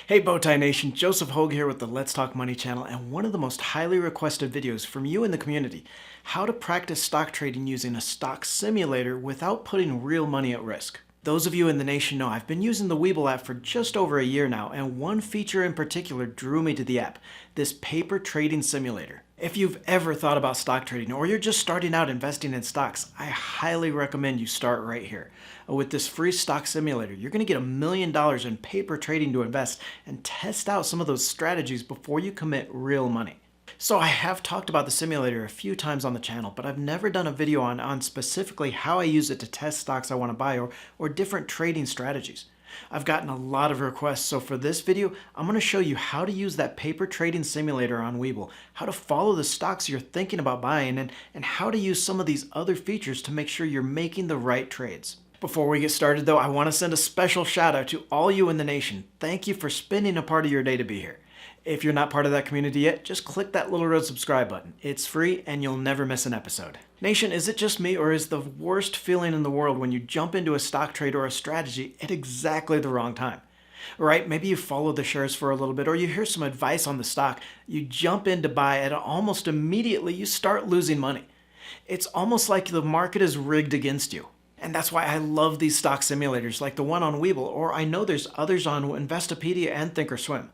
Hey Bowtie Nation, Joseph Hogue here with the Let's Talk Money channel and one of the most highly requested videos from you in the community, how to practice stock trading using a stock simulator without putting real money at risk. Those of you in the nation know I've been using the Webull app for just over a year now, and one feature in particular drew me to the app, this paper trading simulator. If you've ever thought about stock trading or you're just starting out investing in stocks, I highly recommend you start right here. With this free stock simulator, you're going to get $1 million in paper trading to invest and test out some of those strategies before you commit real money. So I have talked about the simulator a few times on the channel, but I've never done a video on specifically how I use it to test stocks I want to buy or different trading strategies. I've gotten a lot of requests, so for this video, I'm going to show you how to use that paper trading simulator on Webull, how to follow the stocks you're thinking about buying, and how to use some of these other features to make sure you're making the right trades. Before we get started though, I want to send a special shout out to all you in the nation. Thank you for spending a part of your day to be here. If you're not part of that community yet, just click that little red subscribe button. It's free and you'll never miss an episode. Nation, is it just me or is the worst feeling in the world when you jump into a stock trade or a strategy at exactly the wrong time? Right? Maybe you follow the shares for a little bit or you hear some advice on the stock, you jump in to buy and almost immediately you start losing money. It's almost like the market is rigged against you. And that's why I love these stock simulators like the one on Webull, or I know there's others on Investopedia and ThinkorSwim.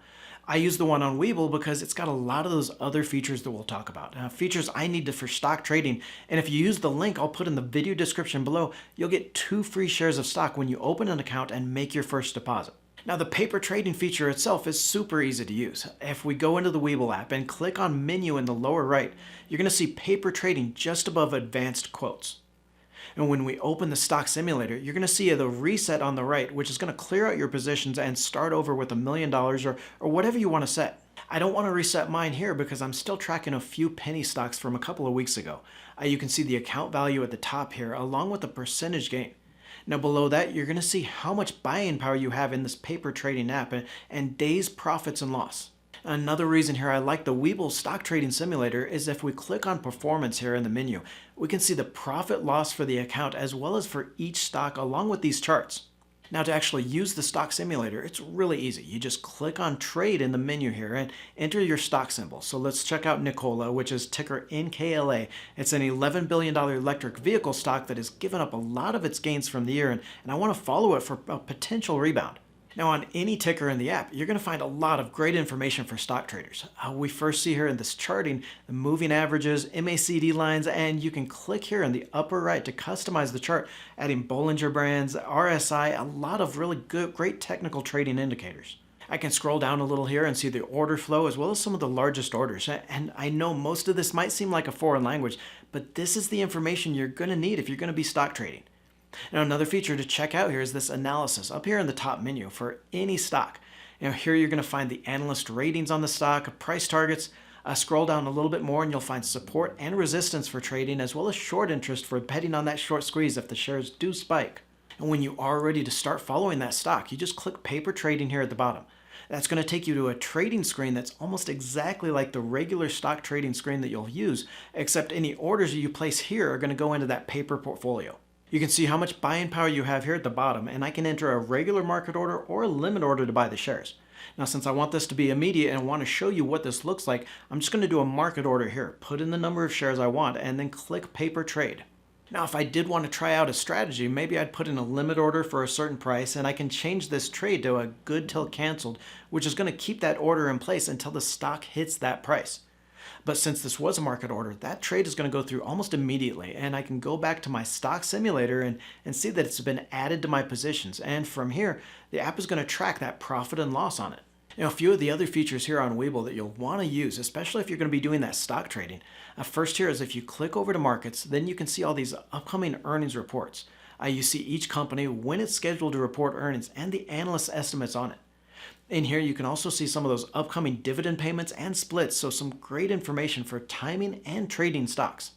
I use the one on Webull because it's got a lot of those other features that we'll talk about. Features I need for stock trading. And if you use the link I'll put in the video description below, you'll get 2 free shares of stock when you open an account and make your first deposit. Now the paper trading feature itself is super easy to use. If we go into the Webull app and click on menu in the lower right, you're going to see paper trading just above advanced quotes. And when we open the stock simulator, you're going to see the reset on the right, which is going to clear out your positions and start over with $1 million or whatever you want to set. I don't want to reset mine here because I'm still tracking a few penny stocks from a couple of weeks ago. You can see the account value at the top here along with the percentage gain. Now below that, you're going to see how much buying power you have in this paper trading app and days profits and loss. Another reason here I like the Webull stock trading simulator is if we click on performance here in the menu, we can see the profit loss for the account as well as for each stock along with these charts. Now to actually use the stock simulator, it's really easy. You just click on trade in the menu here and enter your stock symbol. So let's check out Nikola, which is ticker NKLA. It's an $11 billion electric vehicle stock that has given up a lot of its gains from the year, and I want to follow it for a potential rebound. Now on any ticker in the app, you're going to find a lot of great information for stock traders. We first see here in this charting, the moving averages, MACD lines, and you can click here in the upper right to customize the chart, adding Bollinger Bands, RSI, a lot of really great technical trading indicators. I can scroll down a little here and see the order flow as well as some of the largest orders. And I know most of this might seem like a foreign language, but this is the information you're going to need if you're going to be stock trading. Now another feature to check out here is this analysis up here in the top menu for any stock. Now here you're going to find the analyst ratings on the stock, price targets. Scroll down a little bit more and you'll find support and resistance for trading as well as short interest for betting on that short squeeze if the shares do spike. And when you are ready to start following that stock, you just click paper trading here at the bottom. That's going to take you to a trading screen that's almost exactly like the regular stock trading screen that you'll use, except any orders you place here are going to go into that paper portfolio. You can see how much buying power you have here at the bottom, and I can enter a regular market order or a limit order to buy the shares. Now since I want this to be immediate and want to show you what this looks like, I'm just going to do a market order here, put in the number of shares I want, and then click paper trade. Now if I did want to try out a strategy, maybe I'd put in a limit order for a certain price, and I can change this trade to a good till canceled, which is going to keep that order in place until the stock hits that price. But since this was a market order, that trade is going to go through almost immediately, and I can go back to my stock simulator and see that it's been added to my positions. And from here, the app is going to track that profit and loss on it. Now, a few of the other features here on Webull that you'll want to use, especially if you're going to be doing that stock trading. First here is if you click over to markets, then you can see all these upcoming earnings reports. You see each company, when it's scheduled to report earnings, and the analyst estimates on it. In here, you can also see some of those upcoming dividend payments and splits, so some great information for timing and trading stocks.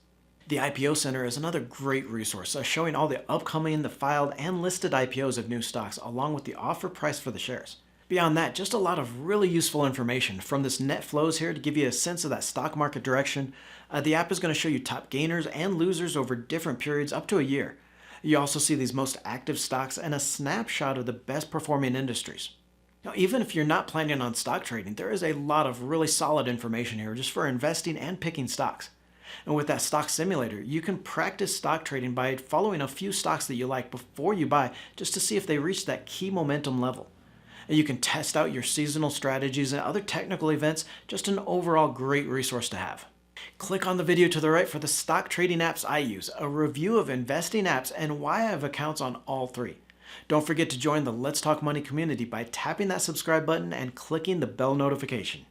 The IPO Center is another great resource, showing all the upcoming, the filed, and listed IPOs of new stocks, along with the offer price for the shares. Beyond that, just a lot of really useful information from this net flows here to give you a sense of that stock market direction. The app is going to show you top gainers and losers over different periods up to a year. You also see these most active stocks and a snapshot of the best performing industries. Now, even if you're not planning on stock trading, there is a lot of really solid information here just for investing and picking stocks. And with that stock simulator, you can practice stock trading by following a few stocks that you like before you buy just to see if they reach that key momentum level. And you can test out your seasonal strategies and other technical events, just an overall great resource to have. Click on the video to the right for the stock trading apps I use, a review of investing apps, and why I have accounts on all three. Don't forget to join the Let's Talk Money community by tapping that subscribe button and clicking the bell notification.